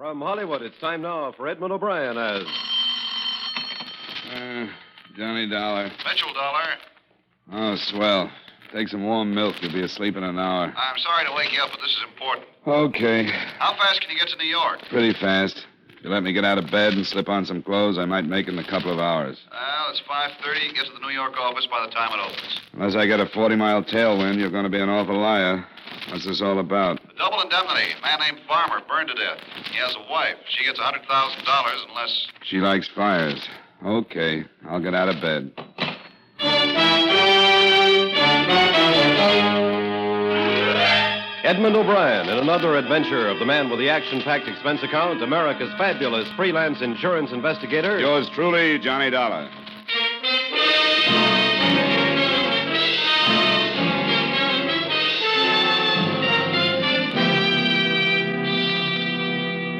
From Hollywood, it's time now for Edmond O'Brien as... Johnny Dollar. Mitchell Dollar. Oh, swell. Take some warm milk. You'll be asleep in an hour. I'm sorry to wake you up, but this is important. Okay. How fast can you get to New York? Pretty fast. If you let me get out of bed and slip on some clothes, I might make it in a couple of hours. Well, it's 5:30. You get to the New York office by the time it opens. Unless I get a 40-mile tailwind, you're going to be an awful liar. What's this all about? A double indemnity. A man named Farmer burned to death. He has a wife. She gets $100,000 unless... She likes fires. Okay. I'll get out of bed. Edmond O'Brien in another adventure of the man with the action-packed expense account, America's fabulous freelance insurance investigator. Yours truly, Johnny Dollar.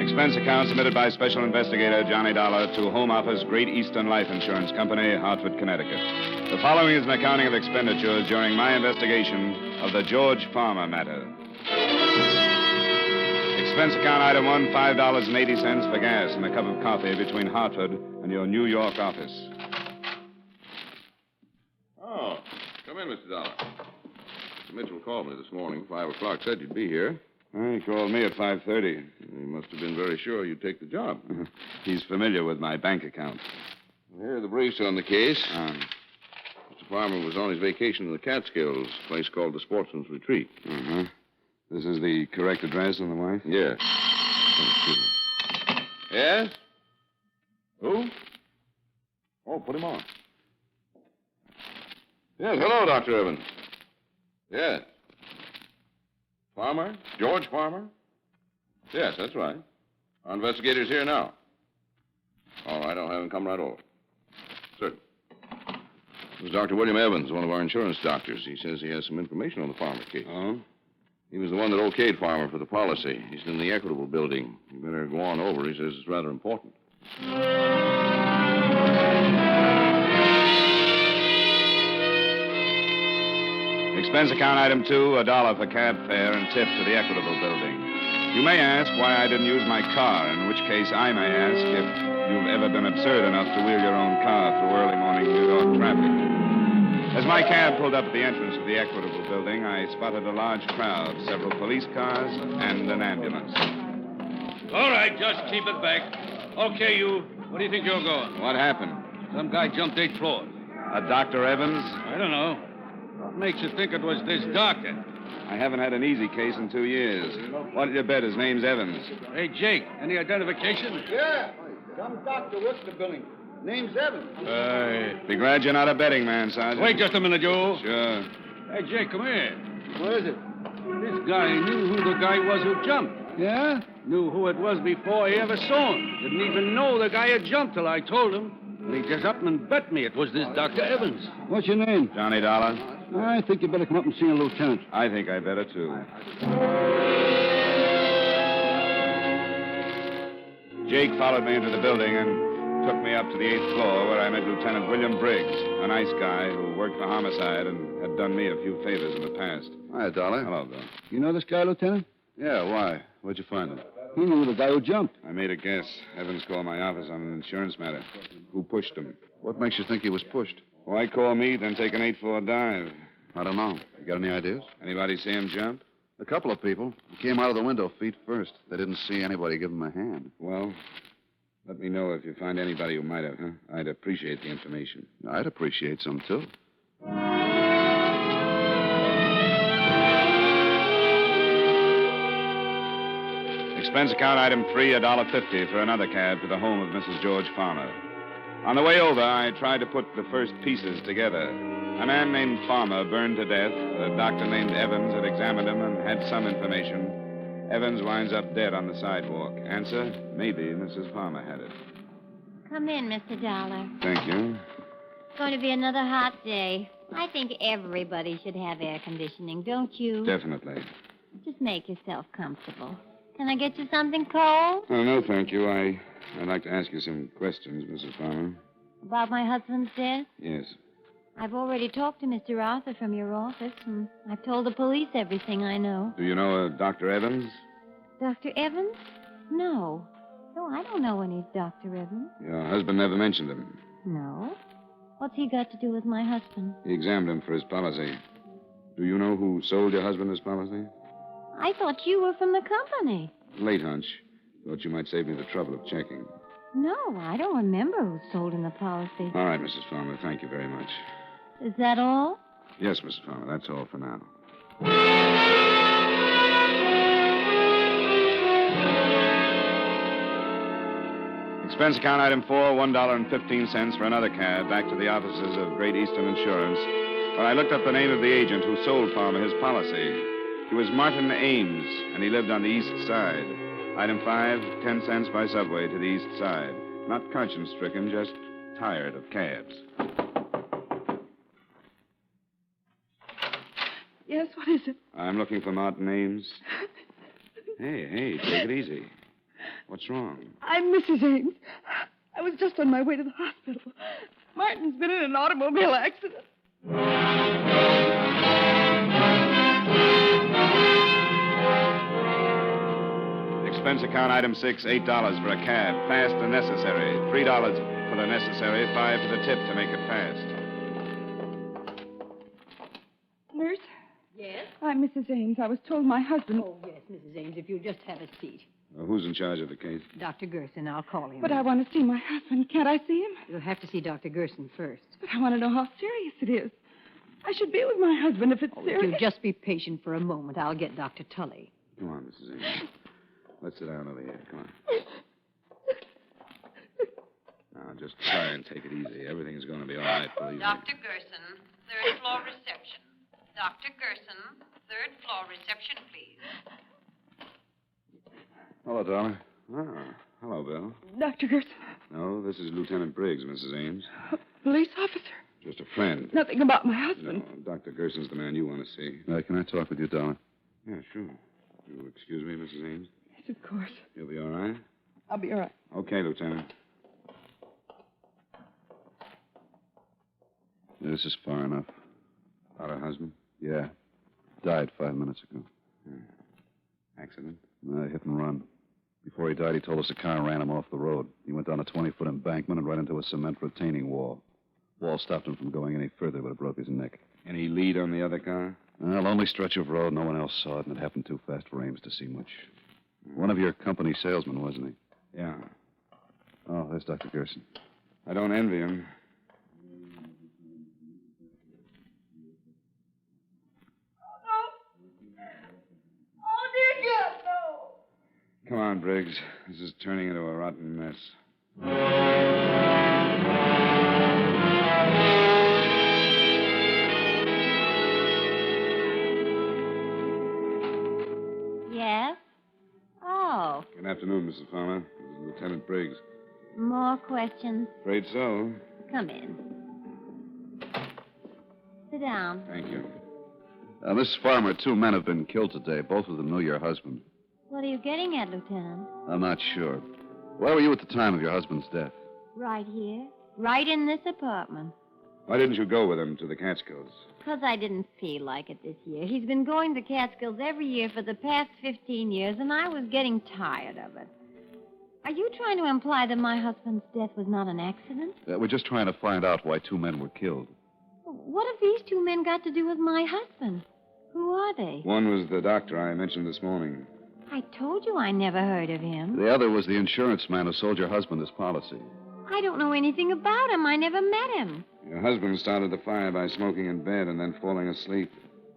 Expense account submitted by Special Investigator Johnny Dollar to Home Office, Great Eastern Life Insurance Company, Hartford, Connecticut. The following is an accounting of expenditures during my investigation of the George Farmer matter. Expense account item 1, $5.80 for gas and a cup of coffee between Hartford and your New York office. Oh, come in, Mr. Dollar. Mr. Mitchell called me this morning, 5 o'clock, said you'd be here. He called me at 5:30. He must have been very sure you'd take the job. He's familiar with my bank account. Here are the briefs on the case. Mr. Farmer was on his vacation in the Catskills, a place called the Sportsman's Retreat. Uh-huh. This is the correct address on the wife? Yes. Oh, excuse me. Yes? Who? Oh, put him on. Yes, hello, Dr. Evans. Yes. Farmer? George Farmer? Yes, that's right. Our investigator's here now. All right, I'll have him come right over. Certainly. This is Dr. William Evans, one of our insurance doctors. He says he has some information on the Farmer case. Oh? He was the one that okayed Farmer for the policy. He's in the Equitable building. You better go on over. He says it's rather important. Expense account item 2, $1 for cab fare and tip to the Equitable building. You may ask why I didn't use my car, in which case I may ask if you've ever been absurd enough to wheel your own car through early morning New York traffic. As my cab pulled up at the entrance of the Equitable building, I spotted a large crowd, several police cars, and an ambulance. All right, just keep it back. Okay, you. Where do you think you're going? What happened? Some guy jumped 8 floors. A Dr. Evans? I don't know. What makes you think it was this doctor? I haven't had an easy case in 2 years. What did you bet his name's Evans? Hey, Jake, any identification? Yeah. Some doctor works the building. Name's Evans. Be glad you're not a betting man, Sergeant. Wait just a minute, Joe. Sure. Hey, Jake, come here. Where is it? This guy knew who the guy was who jumped. Yeah? Knew who it was before he ever saw him. Didn't even know the guy had jumped till I told him. And he just up and bet me it was this Dr. Evans. What's your name? Johnny Dollar. I think you better come up and see a lieutenant. I think I better, too. Jake followed me into the building and took me up to the 8th floor where I met Lieutenant William Briggs, a nice guy who worked for homicide and had done me a few favors in the past. Hi, Dollar. Hello, Bill. You know this guy, Lieutenant? Yeah, why? Where'd you find him? He knew the guy who jumped. I made a guess. Evans called my office on an insurance matter. Who pushed him? What makes you think he was pushed? Why call me, then take an 8-floor dive? I don't know. You got any ideas? Anybody see him jump? A couple of people. He came out of the window feet first. They didn't see anybody give him a hand. Well, let me know if you find anybody who might have, huh? I'd appreciate the information. I'd appreciate some, too. Expense account item 3, $1.50 for another cab to the home of Mrs. George Farmer. On the way over, I tried to put the first pieces together. A man named Farmer burned to death. A doctor named Evans had examined him and had some information. Evans winds up dead on the sidewalk. Answer, maybe Mrs. Farmer had it. Come in, Mr. Dollar. Thank you. It's going to be another hot day. I think everybody should have air conditioning, don't you? Definitely. Just make yourself comfortable. Can I get you something cold? Oh, no, thank you. I'd like to ask you some questions, Mrs. Farmer. About my husband's death? Yes. I've already talked to Mr. Arthur from your office, and I've told the police everything I know. Do you know a Dr. Evans? Dr. Evans? No. Oh, I don't know any Dr. Edmond. Your husband never mentioned him. No. What's he got to do with my husband? He examined him for his policy. Do you know who sold your husband his policy? I thought you were from the company. Late hunch. Thought you might save me the trouble of checking. No, I don't remember who sold him the policy. All right, Mrs. Farmer. Thank you very much. Is that all? Yes, Mrs. Farmer. That's all for now. Expense account item 4, $1.15 for another cab back to the offices of Great Eastern Insurance, where I looked up the name of the agent who sold Farmer his policy. He was Martin Ames, and he lived on the east side. Item 5, 10 cents by subway to the east side. Not conscience-stricken, just tired of cabs. Yes, what is it? I'm looking for Martin Ames. Hey, take it easy. What's wrong? I'm Mrs. Ames. I was just on my way to the hospital. Martin's been in an automobile accident. Expense account item 6, $8 for a cab. Fast and necessary. $3 for the necessary, $5 for the tip to make it fast. Nurse? Yes? I'm Mrs. Ames. I was told my husband... Oh, yes, Mrs. Ames, if you'll just have a seat. Who's in charge of the case? Dr. Gerson, I'll call him. But I want to see my husband. Can't I see him? You'll have to see Dr. Gerson first. But I want to know how serious it is. I should be with my husband if it's If serious. you'll just be patient for a moment, I'll get Dr. Tully. Come on, Mrs. Ames. Let's sit down over here. Come on. Now, just try and take it easy. Everything's going to be all right, believe me. Dr. Gerson, third floor reception. Dr. Gerson, third floor reception, please. Hello, darling. Oh, hello, Bill. Dr. Gerson, No, this is Lieutenant Briggs, Mrs. Ames. police officer. Just a friend. Nothing about my No, husband. Dr. Gerson's the man you want to see. Can I talk with you, darling? Yeah, sure. You'll excuse me, Mrs. Ames? Yes, of course. You'll be all right? I'll be all right. Okay, Lieutenant. This is far enough. About her husband? Yeah. Died 5 minutes ago. Accident? Hit and run. Before he died, he told us a car ran him off the road. He went down a 20-foot embankment and right into a cement retaining wall. Wall stopped him from going any further, but it broke his neck. Any lead on the other car? Lonely stretch of road. No one else saw it, and it happened too fast for Ames to see much. One of your company salesmen, wasn't he? Yeah. Oh, there's Dr. Gerson. I don't envy him. Oh, dear God, no. Come on, Briggs. This is turning into a rotten mess. Yes? Oh, Good afternoon, Mrs. Farmer. This is Lieutenant Briggs. more questions? Afraid so. Come in. Sit down. Thank you. Miss Farmer, 2 men have been killed today. Both of them knew your husband. What are you getting at, Lieutenant? I'm not sure. Where were you at the time of your husband's death? Right here. Right in this apartment. Why didn't you go with him to the Catskills? 'Cause I didn't feel like it this year. He's been going to Catskills every year for the past 15 years, and I was getting tired of it. Are you trying to imply that my husband's death was not an accident? We're just trying to find out why 2 men were killed. What have these 2 men got to do with my husband? Who are they? One was the doctor I mentioned this morning. I told you I never heard of him. The other was the insurance man who sold your husband his policy. I don't know anything about him. I never met him. Your husband started the fire by smoking in bed and then falling asleep.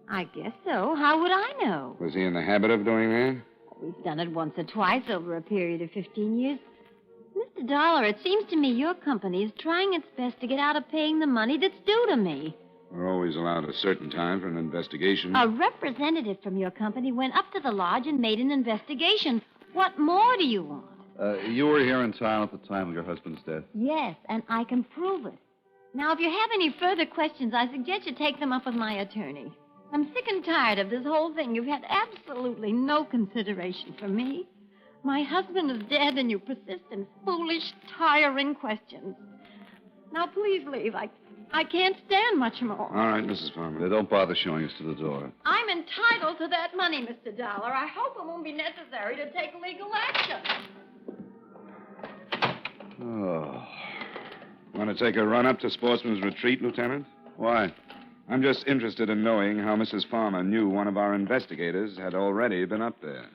I guess so. How would I know? Was he in the habit of doing that? We've done it once or twice over a period of 15 years. Mr. Dollar, it seems to me your company is trying its best to get out of paying the money that's due to me. We're always allowed a certain time for an investigation. A representative from your company went up to the lodge and made an investigation. What more do you want? You were here in town at the time of your husband's death? Yes, and I can prove it. Now, if you have any further questions, I suggest you take them up with my attorney. I'm sick and tired of this whole thing. You've had absolutely no consideration for me. My husband is dead, and you persist in foolish, tiring questions. Now, please leave. I can't stand much more. All right, Mrs. Farmer. Don't bother showing us to the door. I'm entitled to that money, Mr. Dollar. I hope it won't be necessary to take legal action. Oh. Want to take a run up to Sportsman's Retreat, Lieutenant? Why? I'm just interested in knowing how Mrs. Farmer knew one of our investigators had already been up there.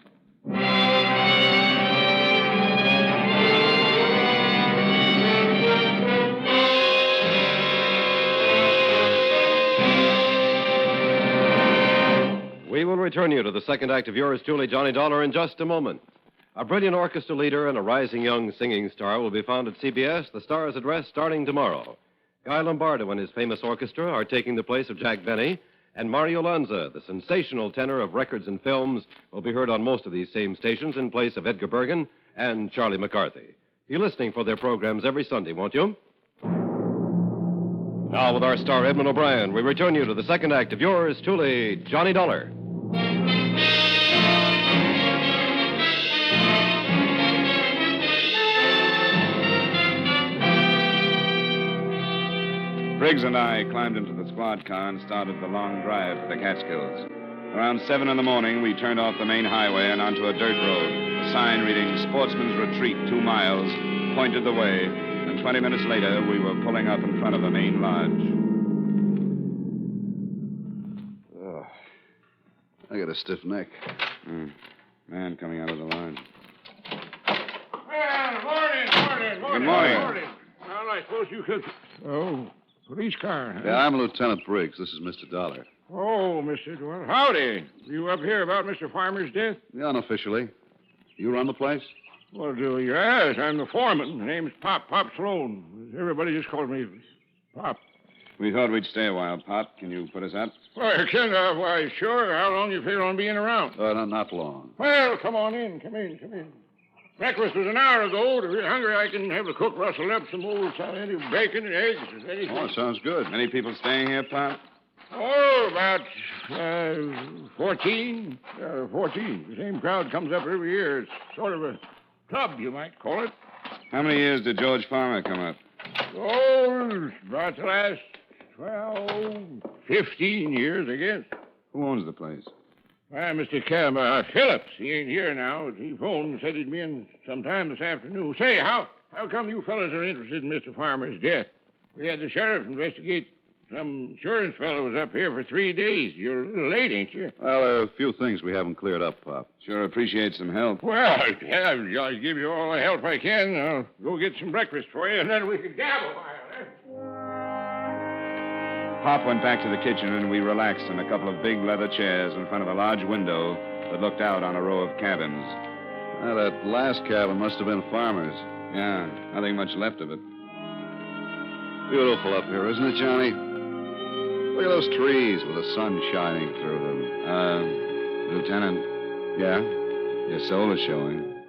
We will return you to the second act of yours truly, Johnny Dollar, in just a moment. A brilliant orchestra leader and a rising young singing star will be found at CBS, the Star's Address, starting tomorrow. Guy Lombardo and his famous orchestra are taking the place of Jack Benny, and Mario Lanza, the sensational tenor of records and films, will be heard on most of these same stations in place of Edgar Bergen and Charlie McCarthy. Be listening for their programs every Sunday, won't you? Now, with our star Edmond O'Brien, we return you to the second act of yours truly, Johnny Dollar. Briggs and I climbed into the squad car and started the long drive to the Catskills. Around 7 in the morning, we turned off the main highway and onto a dirt road. A sign reading Sportsman's Retreat 2 miles pointed the way, and 20 minutes later, we were pulling up in front of the main lodge. Oh, I got a stiff neck. Man coming out of the lodge. Well, morning. Good morning. Well, I suppose you could... Oh, police car, huh? Yeah, I'm Lieutenant Briggs. This is Mr. Dollar. Oh, Mr. Dwell. Howdy. You up here about Mr. Farmer's death? Yeah, unofficially. You run the place? Well, yes, I'm the foreman. My name's Pop Sloan. Everybody just calls me Pop. We thought we'd stay a while, Pop. Can you put us up? Why, sure. How long you figure on being around? Not long. Well, come on in. Come in. Breakfast was an hour ago. If you're hungry, I can have the cook rustle up some old any bacon and eggs. Anything. Oh, sounds good. Many people staying here, Pop? Oh, about 14. 14. The same crowd comes up every year. It's sort of a club, you might call it. How many years did George Farmer come up? Oh, about the last 15 years, I guess. Who owns the place? Well, Mr. Phillips, he ain't here now. He phoned and said he'd be in sometime this afternoon. Say, how come you fellas are interested in Mr. Farmer's death? We had the sheriff investigate. Some insurance fellow was up here for 3 days. You're a little late, ain't you? Well, there are a few things we haven't cleared up, Pop. Sure appreciate some help. Well, yeah, I'll give you all the help I can. I'll go get some breakfast for you, and then we can gab a while, eh? Pop went back to the kitchen, and we relaxed in a couple of big leather chairs in front of a large window that looked out on a row of cabins. Well, that last cabin must have been Farmer's. Yeah, nothing much left of it. Beautiful up here, isn't it, Johnny? Look at those trees with the sun shining through them. Lieutenant. Yeah? Your soul is showing.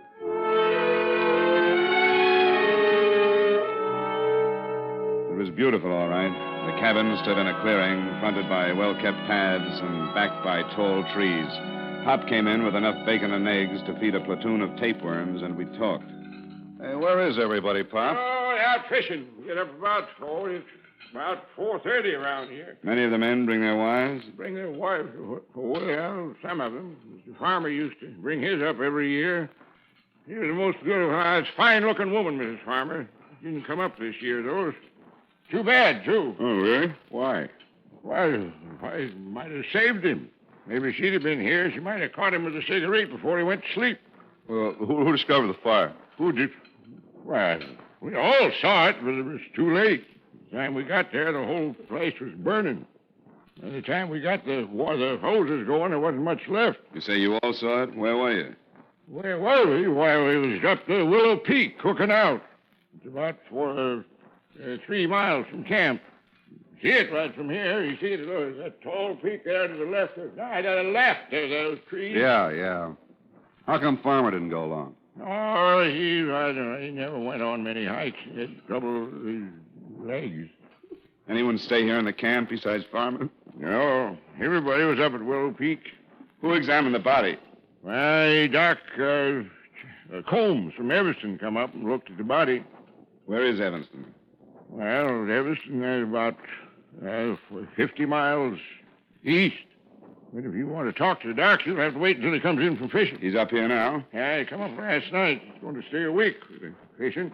It was beautiful, all right. The cabin stood in a clearing, fronted by well-kept paths and backed by tall trees. Pop came in with enough bacon and eggs to feed a platoon of tapeworms, and we talked. Hey, where is everybody, Pop? Oh, out fishing. We get up about 4. It's about 4:30 around here. Many of the men bring their wives? Bring their wives. Well, some of them. Mr. Farmer used to bring his up every year. He was the most beautiful, fine-looking woman, Mrs. Farmer. Didn't come up this year, though. It's too bad, too. Oh, really? Why? Why, I might have saved him. Maybe if she'd have been here, she might have caught him with a cigarette before he went to sleep. Well, who discovered the fire? Who did? Well, we all saw it, but it was too late. The time we got there, the whole place was burning. By the time we got the hoses going, there wasn't much left. You say you all saw it? Where were you? Where were we? Why, we was up the Willow Peak cooking out. It's about 3 miles from camp. See it right from here. You see it, there's that tall peak there to the left. To the left, there's those trees. Yeah. How come Farmer didn't go along? Oh, I don't know. He never went on many hikes. He had trouble with his legs. Anyone stay here in the camp besides Farmer? No. Everybody was up at Willow Peak. Who examined the body? Well, Doc Combs from Evanston come up and looked at the body. Where is Evanston? Well, Evanston is about 50 miles east. But if you want to talk to the doc, you'll have to wait until he comes in from fishing. He's up here now? Yeah, he come up last night. He's going to stay a week with the fishing.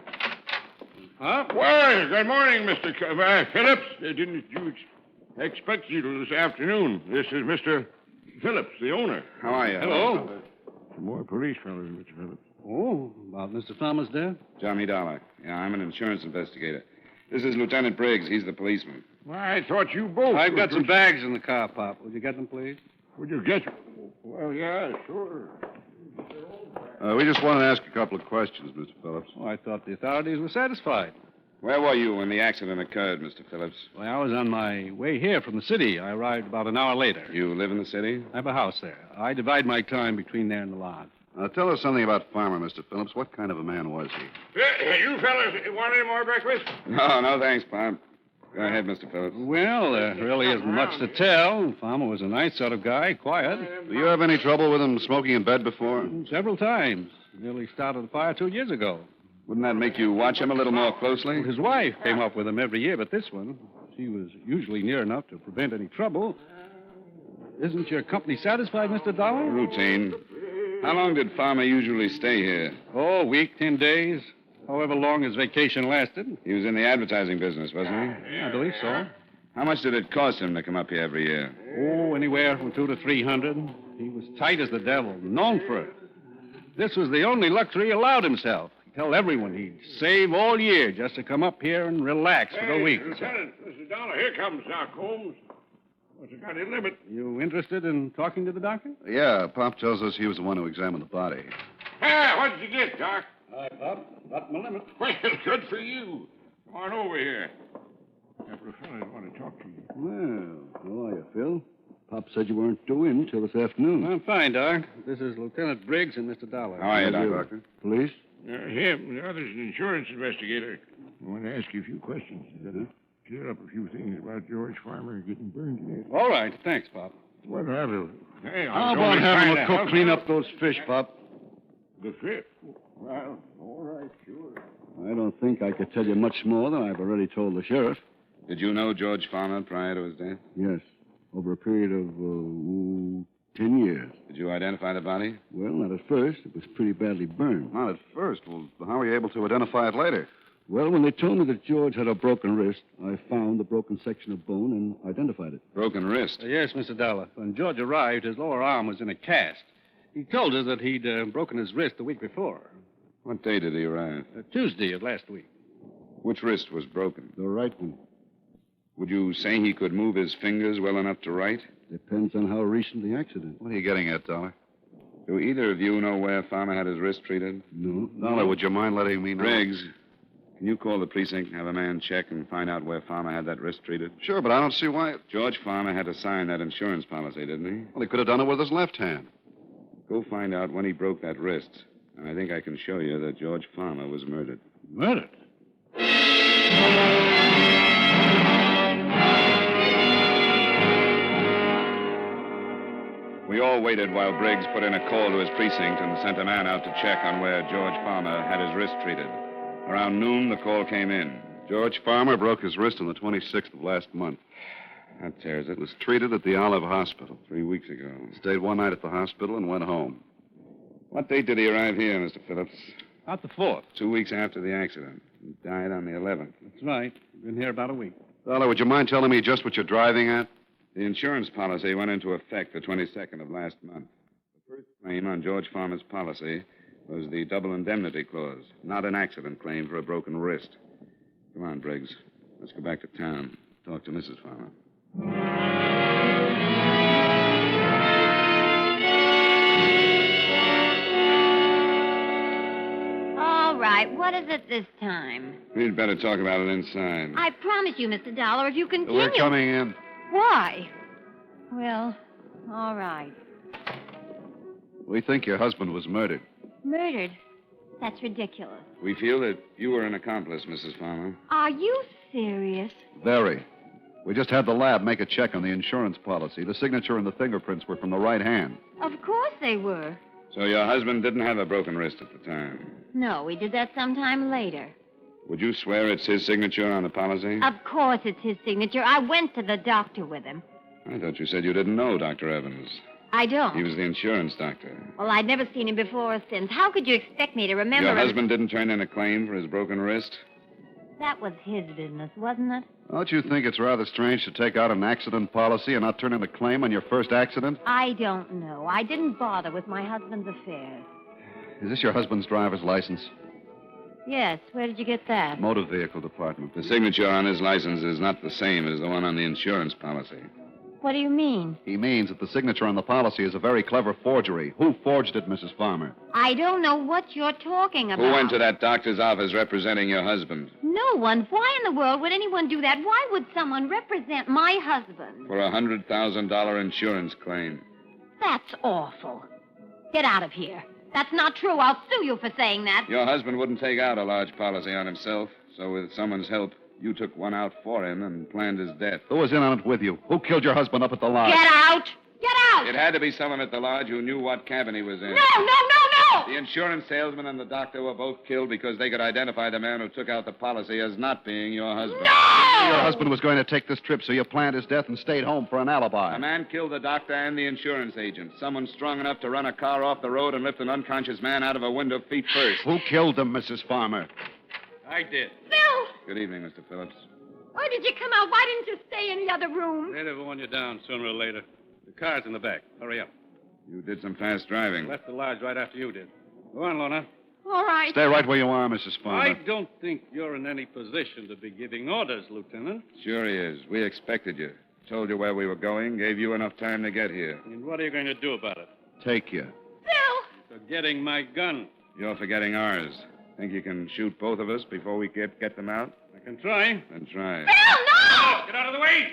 Huh? Well, good morning, Mr. Phillips. Didn't you expect you this afternoon? This is Mr. Phillips, the owner. How are you? Hello. Some more police fellows, Mr. Phillips. Oh, about Mr. Farmer's death? Johnny Dollar. Yeah, I'm an insurance investigator. This is Lieutenant Briggs. He's the policeman. Well, I thought you both... I've got some bags in the car, Pop. Would you get them, please? Would you get... Well, yeah, sure. We just wanted to ask a couple of questions, Mr. Phillips. Oh, I thought the authorities were satisfied. Where were you when the accident occurred, Mr. Phillips? Well, I was on my way here from the city. I arrived about an hour later. You live in the city? I have a house there. I divide my time between there and the lodge. Tell us something about Farmer, Mr. Phillips. What kind of a man was he? You fellas want any more breakfast? No, thanks, Pop. Go ahead, Mr. Phillips. Well, there really isn't much to tell. Farmer was a nice sort of guy, quiet. Do you have any trouble with him smoking in bed before? Several times. Nearly started a fire 2 years ago. Wouldn't that make you watch him a little more closely? His wife came up with him every year, but this one, she was usually near enough to prevent any trouble. Isn't your company satisfied, Mr. Dollar? Routine. How long did Farmer usually stay here? Oh, a week, 10 days. However long his vacation lasted. He was in the advertising business, wasn't he? Yeah, I believe so. How much did it cost him to come up here every year? Oh, anywhere from $200 to $300. He was tight as the devil, known for it. This was the only luxury he allowed himself. He'd tell everyone he'd save all year just to come up here and relax for a week. Lieutenant, Mr. Dollar, here comes Doc Holmes. What's it got any limit? You interested in talking to the doctor? Yeah, Pop tells us he was the one who examined the body. Ah, what did you get, Doc? Hi, Pop. Not my limit. Well, good for you. Come on over here. A couple of fellas want to talk to you. Well, how are you, Phil? Pop said you weren't due in till this afternoon. I'm fine, Doc. This is Lieutenant Briggs and Mr. Dollar. How are you, Doctor? Police? Him. The other's an insurance investigator. I want to ask you a few questions. Clear up a few things about George Farmer getting burned to death. All right. Thanks, Pop. Well, hey, How about having a cook clean up those fish, Pop? The fish? Well, all right, sure. I don't think I could tell you much more than I've already told the sheriff. Did you know George Farmer prior to his death? Yes. Over a period of 10 years. Did you identify the body? Well, not at first. It was pretty badly burned. Not at first. Well, how were you able to identify it later? Well, when they told me that George had a broken wrist, I found the broken section of bone and identified it. Broken wrist? Yes, Mr. Dollar. When George arrived, his lower arm was in a cast. He told us that he'd broken his wrist the week before. What day did he arrive? Tuesday of last week. Which wrist was broken? The right one. Would you say he could move his fingers well enough to write? Depends on how recent the accident. What are you getting at, Dollar? Do either of you know where Farmer had his wrist treated? No. Dollar, would you mind letting me know? Briggs, can you call the precinct, have a man check, and find out where Farmer had that wrist treated? Sure, but I don't see why... George Farmer had to sign that insurance policy, didn't he? Well, he could have done it with his left hand. Go find out when he broke that wrist. And I think I can show you that George Farmer was murdered. Murdered? We all waited while Briggs put in a call to his precinct and sent a man out to check on where George Farmer had his wrist treated. Around noon, the call came in. George Farmer broke his wrist on the 26th of last month. That tears it. Was treated at the Olive Hospital. 3 weeks ago. Stayed one night at the hospital and went home. What date did he arrive here, Mr. Phillips? About the 4th. 2 weeks after the accident. He died on the 11th. That's right. Been here about a week. Dollar, would you mind telling me just what you're driving at? The insurance policy went into effect the 22nd of last month. The first claim on George Farmer's policy was the double indemnity clause, not an accident claim for a broken wrist. Come on, Briggs. Let's go back to town. Talk to Mrs. Farmer. All right, what is it this time? We'd better talk about it inside. I promise you, Mr. Dollar, if you continue... We're coming in. Why? Well, all right. We think your husband was murdered. Murdered? That's ridiculous. We feel that you were an accomplice, Mrs. Farmer. Are you serious? Very. We just had the lab make a check on the insurance policy. The signature and the fingerprints were from the right hand. Of course they were. So your husband didn't have a broken wrist at the time? No, we did that sometime later. Would you swear it's his signature on the policy? Of course it's his signature. I went to the doctor with him. I thought you said you didn't know Dr. Evans. I don't. He was the insurance doctor. Well, I'd never seen him before or since. How could you expect me to remember Your him? husband didn't turn in a claim for his broken wrist? That was his business, wasn't it? Don't you think it's rather strange to take out an accident policy and not turn in a claim on your first accident? I don't know. I didn't bother with my husband's affairs. Is this your husband's driver's license? Yes, where did you get that? Motor vehicle department. The signature on his license is not the same as the one on the insurance policy. What do you mean? He means that the signature on the policy is a very clever forgery. Who forged it, Mrs. Farmer? I don't know what you're talking about. Who went to that doctor's office representing your husband? No one. Why in the world would anyone do that? Why would someone represent my husband? For a $100,000 insurance claim. That's awful. Get out of here. That's not true. I'll sue you for saying that. Your husband wouldn't take out a large policy on himself, so with someone's help, you took one out for him and planned his death. Who was in on it with you? Who killed your husband up at the lodge? Get out! Get out! It had to be someone at the lodge who knew what cabin he was in. No! The insurance salesman and the doctor were both killed because they could identify the man who took out the policy as not being your husband. No! Your husband was going to take this trip, so you planned his death and stayed home for an alibi. A man killed the doctor and the insurance agent. Someone strong enough to run a car off the road and lift an unconscious man out of a window feet first. Who killed them, Mrs. Farmer? I did. Phil! Good evening, Mr. Phillips. Why did you come out? Why didn't you stay in the other room? They'd have worn you down sooner or later. The car's in the back. Hurry up. You did some fast driving. Left the lodge right after you did. Go on, Lorna. All right. Stay right where you are, Mrs. Farmer. I don't think you're in any position to be giving orders, Lieutenant. Sure he is. We expected you. Told you where we were going, gave you enough time to get here. And what are you going to do about it? Take you. Phil! Forgetting my gun. You're forgetting ours. Think you can shoot both of us before we get them out? I can try. Then try. Phil, no! Get out of the way!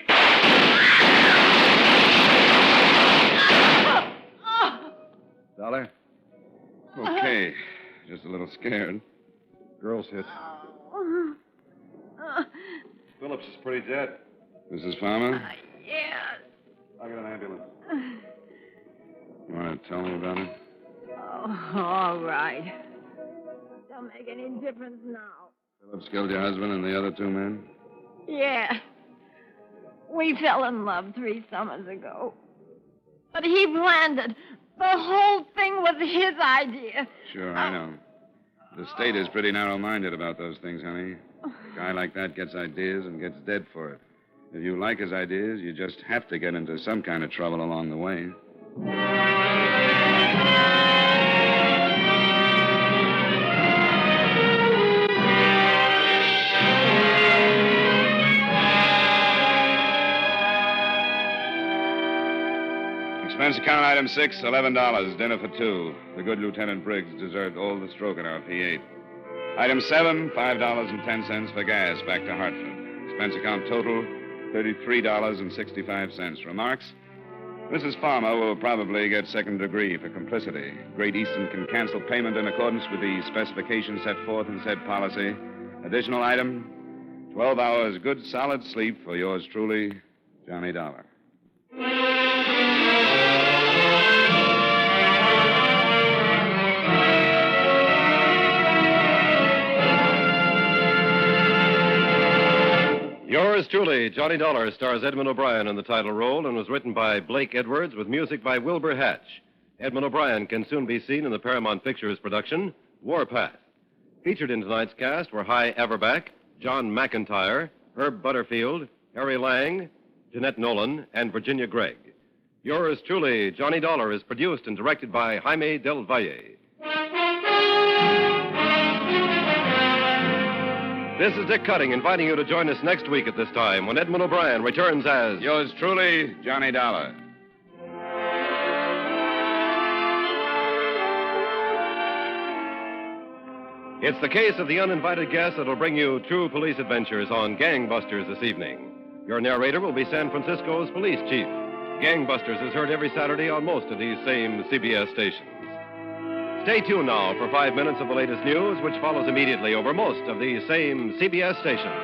Dollar? Okay. Just a little scared. Girl's hit. Phillips is pretty dead. Mrs. Farmer? Yes. I'll get an ambulance. You want to tell me about it? Oh, all right. Don't make any difference now. Phillips killed your husband and the other two men? Yeah. We fell in love 3 summers ago. But he planned it. The whole thing was his idea. Sure, I know. The state is pretty narrow-minded about those things, honey. A guy like that gets ideas and gets dead for it. If you like his ideas, you just have to get into some kind of trouble along the way. Expense account item 6, $11. Dinner for 2. The good Lieutenant Briggs deserved all the stroganoff he ate. Item 7, $5.10 for gas back to Hartford. Expense account total, $33.65. Remarks? Mrs. Farmer will probably get second degree for complicity. Great Eastern can cancel payment in accordance with the specifications set forth in said policy. Additional item, 12 hours good solid sleep for yours truly, Johnny Dollar. Yours truly, Johnny Dollar, stars Edmond O'Brien in the title role and was written by Blake Edwards with music by Wilbur Hatch. Edmond O'Brien can soon be seen in the Paramount Pictures production, Warpath. Featured in tonight's cast were Hy Averback, John McIntyre, Herb Butterfield, Harry Lang, Jeanette Nolan, and Virginia Gregg. Yours truly, Johnny Dollar, is produced and directed by Jaime Del Valle. This is Dick Cutting inviting you to join us next week at this time when Edmond O'Brien returns as... Yours truly, Johnny Dollar. It's the case of the uninvited guest that'll bring you true police adventures on Gangbusters this evening. Your narrator will be San Francisco's police chief. Gangbusters is heard every Saturday on most of these same CBS stations. Stay tuned now for 5 minutes of the latest news, which follows immediately over most of these same CBS stations.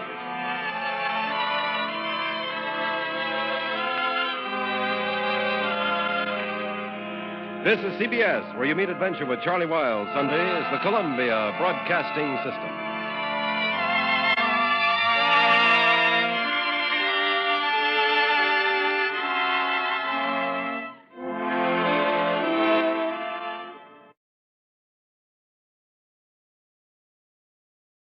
This is CBS, where you meet adventure with Charlie Wild. Sunday is the Columbia Broadcasting System.